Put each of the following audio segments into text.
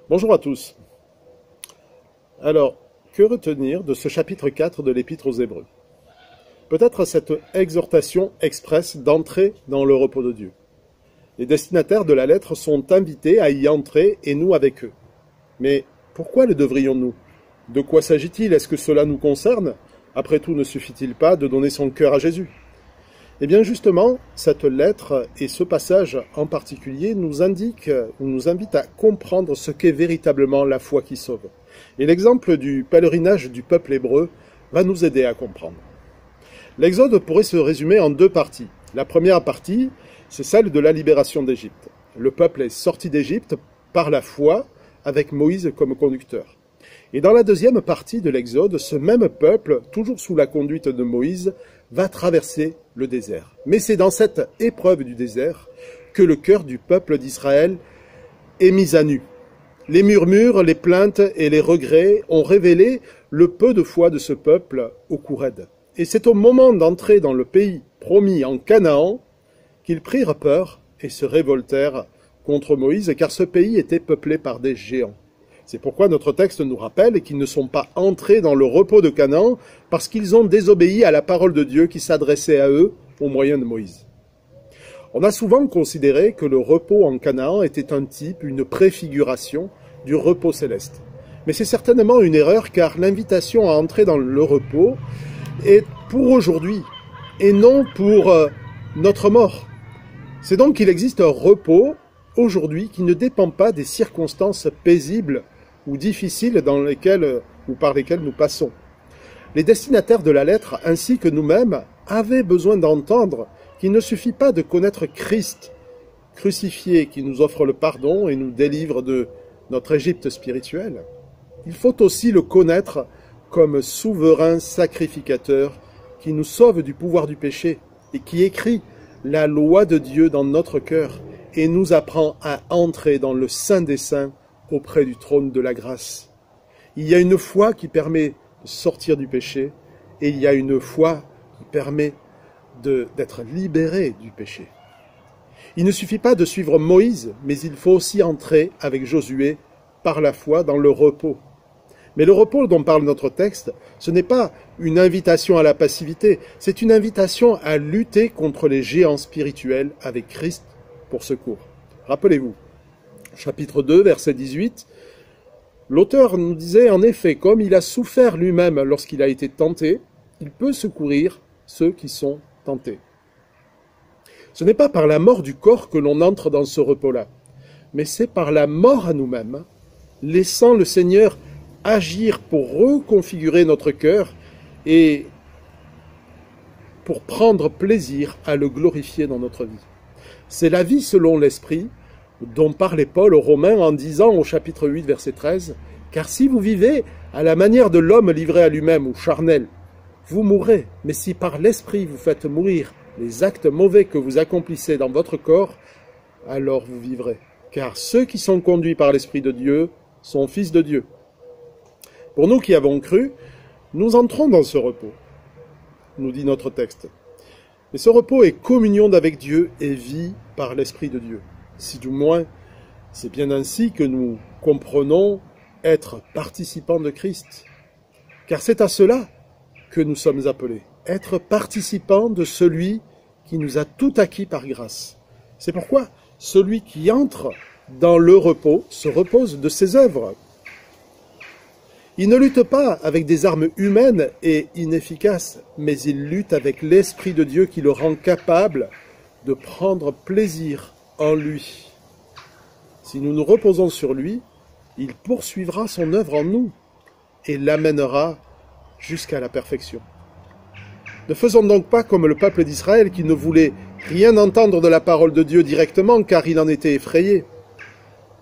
Bonjour à tous. Alors, que retenir de ce chapitre 4 de l'Épître aux Hébreux? Peut-être cette exhortation expresse d'entrer dans le repos de Dieu. Les destinataires de la lettre sont invités à y entrer et nous avec eux. Mais pourquoi le devrions-nous? De quoi s'agit-il? Est-ce que cela nous concerne? Après tout, ne suffit-il pas de donner son cœur à Jésus? Eh bien justement, cette lettre et ce passage en particulier nous indiquent ou nous invitent à comprendre ce qu'est véritablement la foi qui sauve. Et l'exemple du pèlerinage du peuple hébreu va nous aider à comprendre. L'Exode pourrait se résumer en deux parties. La première partie, c'est celle de la libération d'Égypte. Le peuple est sorti d'Égypte par la foi, avec Moïse comme conducteur. Et dans la deuxième partie de l'Exode, ce même peuple, toujours sous la conduite de Moïse, va traverser le désert. Mais c'est dans cette épreuve du désert que le cœur du peuple d'Israël est mis à nu. Les murmures, les plaintes et les regrets ont révélé le peu de foi de ce peuple au cou raide. Et c'est au moment d'entrer dans le pays promis en Canaan qu'ils prirent peur et se révoltèrent contre Moïse, car ce pays était peuplé par des géants. C'est pourquoi notre texte nous rappelle qu'ils ne sont pas entrés dans le repos de Canaan parce qu'ils ont désobéi à la parole de Dieu qui s'adressait à eux au moyen de Moïse. On a souvent considéré que le repos en Canaan était un type, une préfiguration du repos céleste. Mais c'est certainement une erreur car l'invitation à entrer dans le repos est pour aujourd'hui et non pour notre mort. C'est donc qu'il existe un repos aujourd'hui qui ne dépend pas des circonstances paisibles ou difficiles dans lesquelles ou par lesquelles nous passons. Les destinataires de la lettre, ainsi que nous-mêmes, avaient besoin d'entendre qu'il ne suffit pas de connaître Christ, crucifié, qui nous offre le pardon et nous délivre de notre Égypte spirituelle. Il faut aussi le connaître comme souverain sacrificateur qui nous sauve du pouvoir du péché et qui écrit la loi de Dieu dans notre cœur et nous apprend à entrer dans le Saint des Saints auprès du trône de la grâce. Il y a une foi qui permet de sortir du péché et il y a une foi qui permet d'être libéré du péché. Il ne suffit pas de suivre Moïse, mais il faut aussi entrer avec Josué par la foi dans le repos. Mais le repos dont parle notre texte, ce n'est pas une invitation à la passivité, c'est une invitation à lutter contre les géants spirituels avec Christ pour secours. Rappelez-vous, chapitre 2, verset 18, l'auteur nous disait en effet, comme il a souffert lui-même lorsqu'il a été tenté, il peut secourir ceux qui sont tentés. Ce n'est pas par la mort du corps que l'on entre dans ce repos-là, mais c'est par la mort à nous-mêmes, laissant le Seigneur agir pour reconfigurer notre cœur et pour prendre plaisir à le glorifier dans notre vie. C'est la vie selon l'Esprit dont parlait Paul aux Romains en disant au chapitre 8, verset 13, « Car si vous vivez à la manière de l'homme livré à lui-même ou charnel, vous mourrez, mais si par l'Esprit vous faites mourir les actes mauvais que vous accomplissez dans votre corps, alors vous vivrez. Car ceux qui sont conduits par l'Esprit de Dieu sont fils de Dieu. » Pour nous qui avons cru, nous entrons dans ce repos, nous dit notre texte. Mais ce repos est communion avec Dieu et vie par l'Esprit de Dieu. Si du moins, c'est bien ainsi que nous comprenons être participants de Christ. Car c'est à cela que nous sommes appelés, être participants de celui qui nous a tout acquis par grâce. C'est pourquoi celui qui entre dans le repos se repose de ses œuvres. Il ne lutte pas avec des armes humaines et inefficaces, mais il lutte avec l'Esprit de Dieu qui le rend capable de prendre plaisir en lui. Si nous nous reposons sur lui, il poursuivra son œuvre en nous et l'amènera jusqu'à la perfection. Ne faisons donc pas comme le peuple d'Israël qui ne voulait rien entendre de la parole de Dieu directement car il en était effrayé,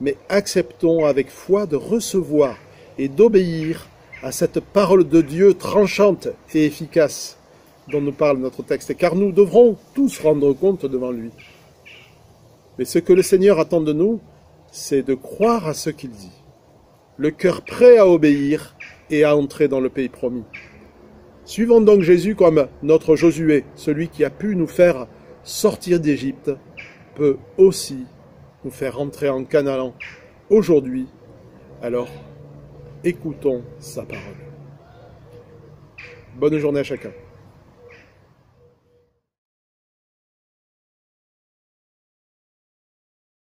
mais acceptons avec foi de recevoir et d'obéir à cette parole de Dieu tranchante et efficace dont nous parle notre texte, car nous devrons tous rendre compte devant lui. Mais ce que le Seigneur attend de nous, c'est de croire à ce qu'il dit, le cœur prêt à obéir et à entrer dans le pays promis. Suivons donc Jésus comme notre Josué, celui qui a pu nous faire sortir d'Égypte, peut aussi nous faire entrer en Canaan aujourd'hui Alors, écoutons sa parole. Bonne journée à chacun.